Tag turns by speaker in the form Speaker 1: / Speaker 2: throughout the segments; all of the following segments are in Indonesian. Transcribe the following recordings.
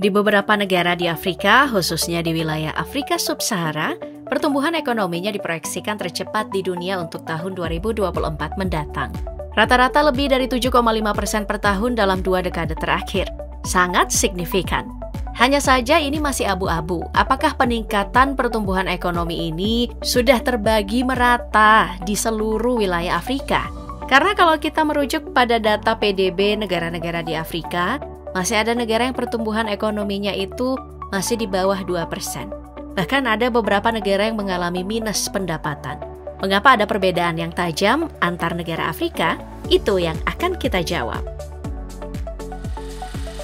Speaker 1: Di beberapa negara di Afrika, khususnya di wilayah Afrika Sub-Sahara, pertumbuhan ekonominya diproyeksikan tercepat di dunia untuk tahun 2024 mendatang. Rata-rata lebih dari 7,5% per tahun dalam 2 dekade terakhir. Sangat signifikan. Hanya saja ini masih abu-abu. Apakah peningkatan pertumbuhan ekonomi ini sudah terbagi merata di seluruh wilayah Afrika? Karena kalau kita merujuk pada data PDB negara-negara di Afrika, masih ada negara yang pertumbuhan ekonominya itu masih di bawah 2%. Bahkan ada beberapa negara yang mengalami minus pendapatan. Mengapa ada perbedaan yang tajam antar negara Afrika? Itu yang akan kita jawab.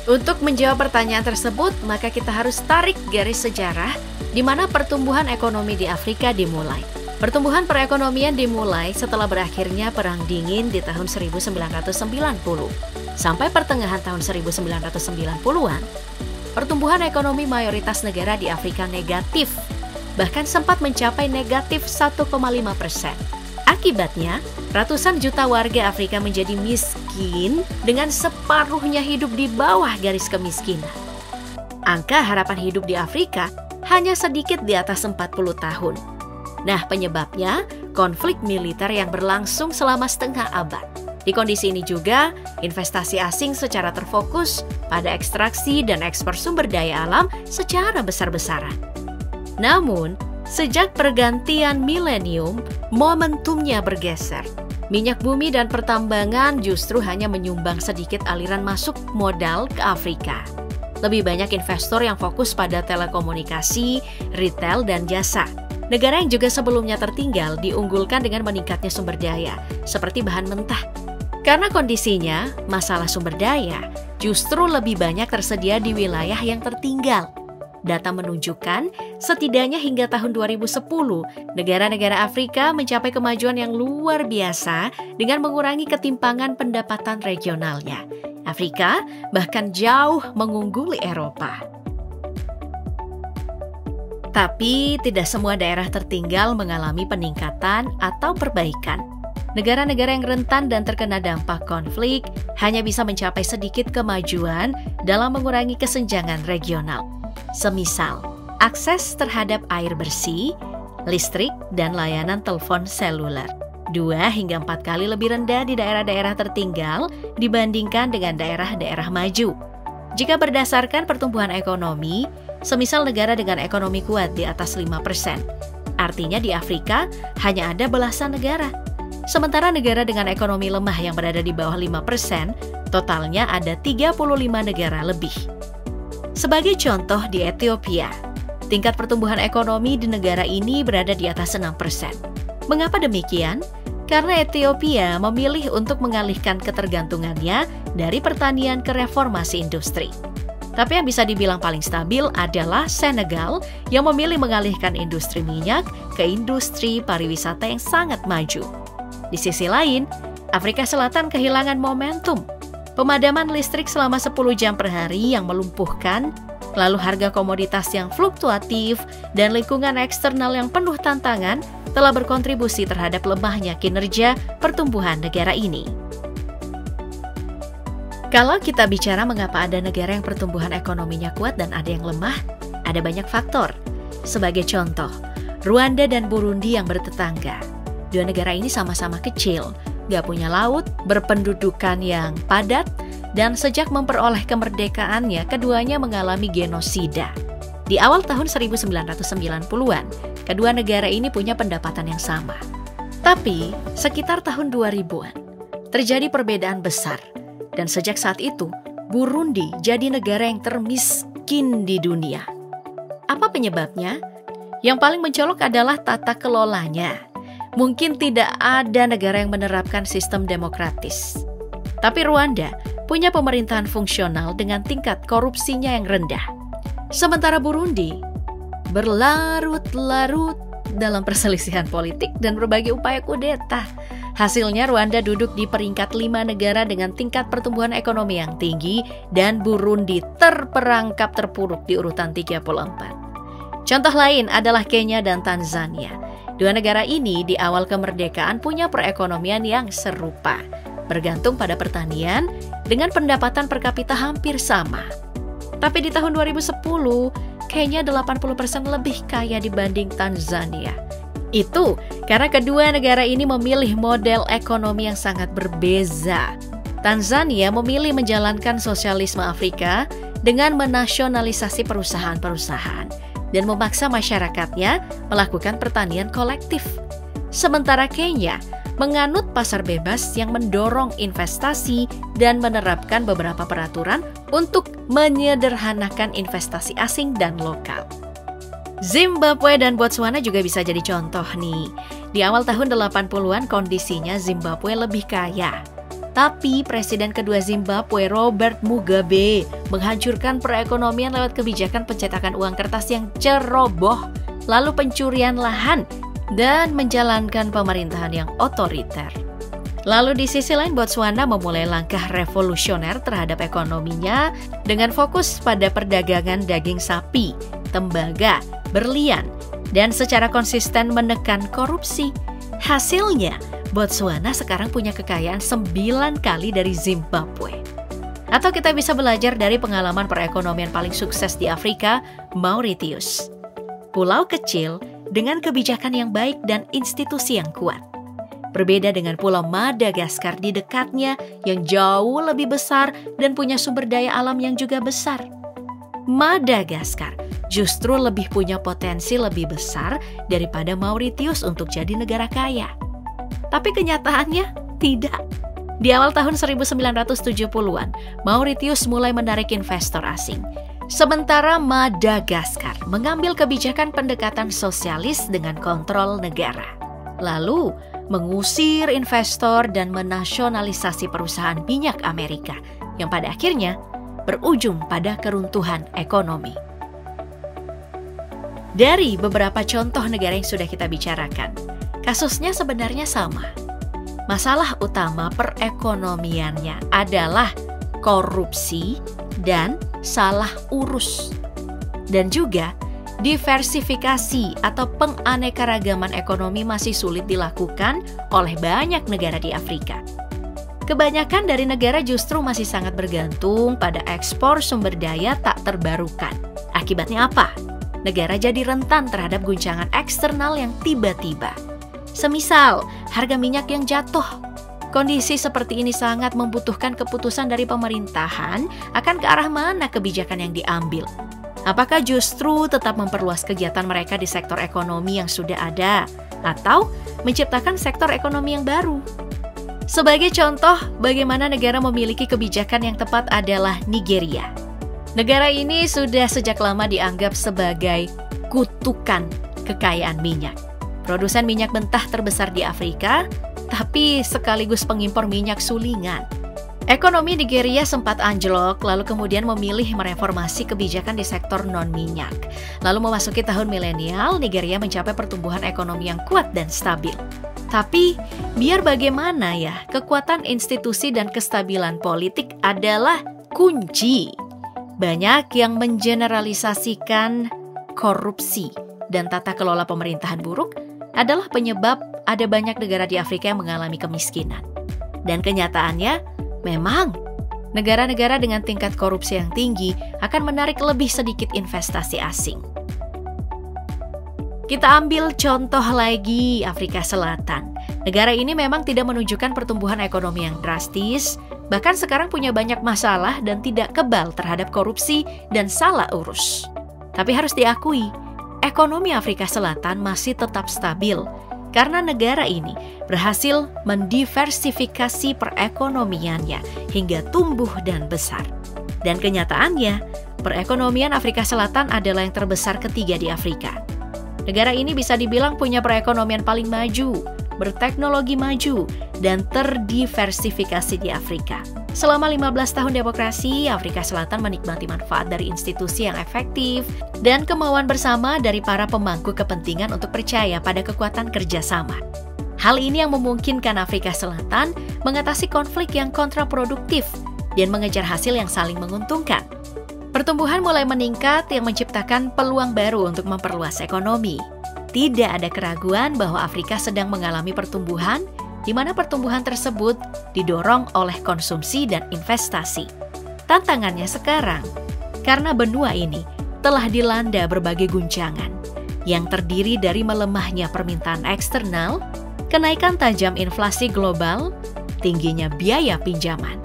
Speaker 1: Untuk menjawab pertanyaan tersebut, maka kita harus tarik garis sejarah di mana pertumbuhan ekonomi di Afrika dimulai. Pertumbuhan perekonomian dimulai setelah berakhirnya Perang Dingin di tahun 1990. Sampai pertengahan tahun 1990-an, pertumbuhan ekonomi mayoritas negara di Afrika negatif, bahkan sempat mencapai negatif 1,5%. Akibatnya, ratusan juta warga Afrika menjadi miskin dengan separuhnya hidup di bawah garis kemiskinan. Angka harapan hidup di Afrika hanya sedikit di atas 40 tahun. Nah, penyebabnya konflik militer yang berlangsung selama setengah abad. Di kondisi ini juga, investasi asing secara terfokus pada ekstraksi dan ekspor sumber daya alam secara besar-besaran. Namun, sejak pergantian milenium, momentumnya bergeser. Minyak bumi dan pertambangan justru hanya menyumbang sedikit aliran masuk modal ke Afrika. Lebih banyak investor yang fokus pada telekomunikasi, retail, dan jasa. Negara yang juga sebelumnya tertinggal diunggulkan dengan meningkatnya sumber daya, seperti bahan mentah. Karena kondisinya, masalah sumber daya justru lebih banyak tersedia di wilayah yang tertinggal. Data menunjukkan, setidaknya hingga tahun 2010, negara-negara Afrika mencapai kemajuan yang luar biasa dengan mengurangi ketimpangan pendapatan regionalnya. Afrika bahkan jauh mengungguli Eropa. Tapi tidak semua daerah tertinggal mengalami peningkatan atau perbaikan. Negara-negara yang rentan dan terkena dampak konflik hanya bisa mencapai sedikit kemajuan dalam mengurangi kesenjangan regional. Semisal, akses terhadap air bersih, listrik, dan layanan telepon seluler 2 hingga 4 kali lebih rendah di daerah-daerah tertinggal dibandingkan dengan daerah-daerah maju. Jika berdasarkan pertumbuhan ekonomi, semisal negara dengan ekonomi kuat di atas 5%, artinya di Afrika hanya ada belasan negara. Sementara negara dengan ekonomi lemah yang berada di bawah 5%, totalnya ada 35 negara lebih. Sebagai contoh di Ethiopia, tingkat pertumbuhan ekonomi di negara ini berada di atas 6%. Mengapa demikian? Karena Ethiopia memilih untuk mengalihkan ketergantungannya dari pertanian ke reformasi industri. Tapi yang bisa dibilang paling stabil adalah Senegal yang memilih mengalihkan industri minyak ke industri pariwisata yang sangat maju. Di sisi lain, Afrika Selatan kehilangan momentum. Pemadaman listrik selama 10 jam per hari yang melumpuhkan, lalu harga komoditas yang fluktuatif, dan lingkungan eksternal yang penuh tantangan telah berkontribusi terhadap lemahnya kinerja pertumbuhan negara ini. Kalau kita bicara mengapa ada negara yang pertumbuhan ekonominya kuat dan ada yang lemah, ada banyak faktor. Sebagai contoh, Rwanda dan Burundi yang bertetangga. 2 negara ini sama-sama kecil, gak punya laut, berpendudukan yang padat, dan sejak memperoleh kemerdekaannya, keduanya mengalami genosida. Di awal tahun 1990-an, kedua negara ini punya pendapatan yang sama. Tapi, sekitar tahun 2000-an, terjadi perbedaan besar. Dan sejak saat itu, Burundi jadi negara yang termiskin di dunia. Apa penyebabnya? Yang paling mencolok adalah tata kelolanya. Mungkin tidak ada negara yang menerapkan sistem demokratis. Tapi Rwanda punya pemerintahan fungsional dengan tingkat korupsinya yang rendah. Sementara Burundi berlarut-larut dalam perselisihan politik dan berbagai upaya kudeta. Hasilnya Rwanda duduk di peringkat 5 negara dengan tingkat pertumbuhan ekonomi yang tinggi dan Burundi terperangkap terpuruk di urutan 34. Contoh lain adalah Kenya dan Tanzania. 2 negara ini di awal kemerdekaan punya perekonomian yang serupa, bergantung pada pertanian dengan pendapatan per kapita hampir sama. Tapi di tahun 2010, Kenya 80% lebih kaya dibanding Tanzania. Itu karena kedua negara ini memilih model ekonomi yang sangat berbeza. Tanzania memilih menjalankan sosialisme Afrika dengan menasionalisasi perusahaan-perusahaan dan memaksa masyarakatnya melakukan pertanian kolektif. Sementara Kenya menganut pasar bebas yang mendorong investasi dan menerapkan beberapa peraturan untuk menyederhanakan investasi asing dan lokal. Zimbabwe dan Botswana juga bisa jadi contoh nih. Di awal tahun 80-an kondisinya Zimbabwe lebih kaya. Tapi Presiden kedua Zimbabwe, Robert Mugabe, menghancurkan perekonomian lewat kebijakan pencetakan uang kertas yang ceroboh, lalu pencurian lahan, dan menjalankan pemerintahan yang otoriter. Lalu di sisi lain Botswana memulai langkah revolusioner terhadap ekonominya dengan fokus pada perdagangan daging sapi, tembaga, berlian, dan secara konsisten menekan korupsi. Hasilnya, Botswana sekarang punya kekayaan 9 kali dari Zimbabwe. Atau kita bisa belajar dari pengalaman perekonomian paling sukses di Afrika, Mauritius. Pulau kecil dengan kebijakan yang baik dan institusi yang kuat. Berbeda dengan Pulau Madagaskar di dekatnya yang jauh lebih besar dan punya sumber daya alam yang juga besar. Madagaskar justru lebih punya potensi lebih besar daripada Mauritius untuk jadi negara kaya. Tapi kenyataannya tidak. Di awal tahun 1970-an, Mauritius mulai menarik investor asing. Sementara Madagaskar mengambil kebijakan pendekatan sosialis dengan kontrol negara. Lalu mengusir investor dan menasionalisasi perusahaan minyak Amerika yang pada akhirnya berujung pada keruntuhan ekonomi. Dari beberapa contoh negara yang sudah kita bicarakan, kasusnya sebenarnya sama. Masalah utama perekonomiannya adalah korupsi dan salah urus. Dan juga diversifikasi atau penganekaragaman ekonomi masih sulit dilakukan oleh banyak negara di Afrika. Kebanyakan dari negara justru masih sangat bergantung pada ekspor sumber daya tak terbarukan. Akibatnya apa? Negara jadi rentan terhadap guncangan eksternal yang tiba-tiba. Semisal harga minyak yang jatuh. Kondisi seperti ini sangat membutuhkan keputusan dari pemerintahan akan ke arah mana kebijakan yang diambil. Apakah justru tetap memperluas kegiatan mereka di sektor ekonomi yang sudah ada, atau menciptakan sektor ekonomi yang baru? Sebagai contoh, bagaimana negara memiliki kebijakan yang tepat adalah Nigeria. Negara ini sudah sejak lama dianggap sebagai kutukan kekayaan minyak. Produsen minyak mentah terbesar di Afrika, tapi sekaligus pengimpor minyak sulingan. Ekonomi Nigeria sempat anjlok, lalu kemudian memilih mereformasi kebijakan di sektor non-minyak. Lalu memasuki tahun milenial, Nigeria mencapai pertumbuhan ekonomi yang kuat dan stabil. Tapi, biar bagaimana ya, kekuatan institusi dan kestabilan politik adalah kunci. Banyak yang mengeneralisasikan korupsi dan tata kelola pemerintahan buruk adalah penyebab ada banyak negara di Afrika yang mengalami kemiskinan. Dan kenyataannya, memang negara-negara dengan tingkat korupsi yang tinggi akan menarik lebih sedikit investasi asing. Kita ambil contoh lagi Afrika Selatan. Negara ini memang tidak menunjukkan pertumbuhan ekonomi yang drastis, bahkan sekarang punya banyak masalah dan tidak kebal terhadap korupsi dan salah urus. Tapi harus diakui, ekonomi Afrika Selatan masih tetap stabil karena negara ini berhasil mendiversifikasi perekonomiannya hingga tumbuh dan besar. Dan kenyataannya, perekonomian Afrika Selatan adalah yang terbesar ketiga di Afrika. Negara ini bisa dibilang punya perekonomian paling maju, berteknologi maju, dan terdiversifikasi di Afrika. Selama 15 tahun demokrasi, Afrika Selatan menikmati manfaat dari institusi yang efektif dan kemauan bersama dari para pemangku kepentingan untuk percaya pada kekuatan kerjasama. Hal ini yang memungkinkan Afrika Selatan mengatasi konflik yang kontraproduktif dan mengejar hasil yang saling menguntungkan. Pertumbuhan mulai meningkat yang menciptakan peluang baru untuk memperluas ekonomi. Tidak ada keraguan bahwa Afrika sedang mengalami pertumbuhan, di mana pertumbuhan tersebut didorong oleh konsumsi dan investasi. Tantangannya sekarang, karena benua ini telah dilanda berbagai guncangan yang terdiri dari melemahnya permintaan eksternal, kenaikan tajam inflasi global, tingginya biaya pinjaman.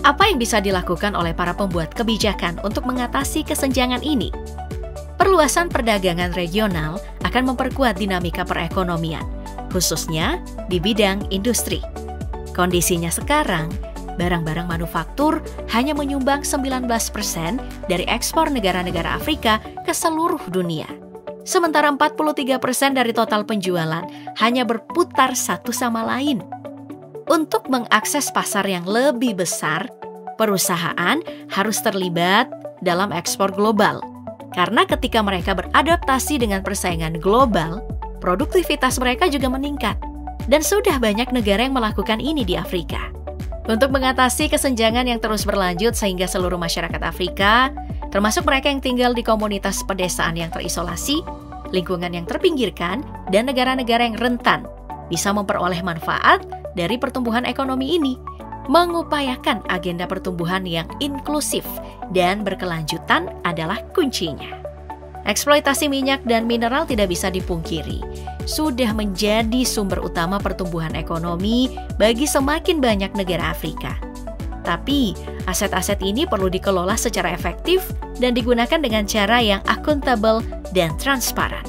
Speaker 1: Apa yang bisa dilakukan oleh para pembuat kebijakan untuk mengatasi kesenjangan ini? Perluasan perdagangan regional akan memperkuat dinamika perekonomian, khususnya di bidang industri. Kondisinya sekarang, barang-barang manufaktur hanya menyumbang 19% dari ekspor negara-negara Afrika ke seluruh dunia. Sementara 43% dari total penjualan hanya berputar satu sama lain. Untuk mengakses pasar yang lebih besar, perusahaan harus terlibat dalam ekspor global. Karena ketika mereka beradaptasi dengan persaingan global, produktivitas mereka juga meningkat. Dan sudah banyak negara yang melakukan ini di Afrika. Untuk mengatasi kesenjangan yang terus berlanjut sehingga seluruh masyarakat Afrika, termasuk mereka yang tinggal di komunitas pedesaan yang terisolasi, lingkungan yang terpinggirkan, dan negara-negara yang rentan, bisa memperoleh manfaat dari pertumbuhan ekonomi ini, mengupayakan agenda pertumbuhan yang inklusif dan berkelanjutan adalah kuncinya. Eksploitasi minyak dan mineral tidak bisa dipungkiri, sudah menjadi sumber utama pertumbuhan ekonomi bagi semakin banyak negara Afrika. Tapi, aset-aset ini perlu dikelola secara efektif dan digunakan dengan cara yang akuntabel dan transparan.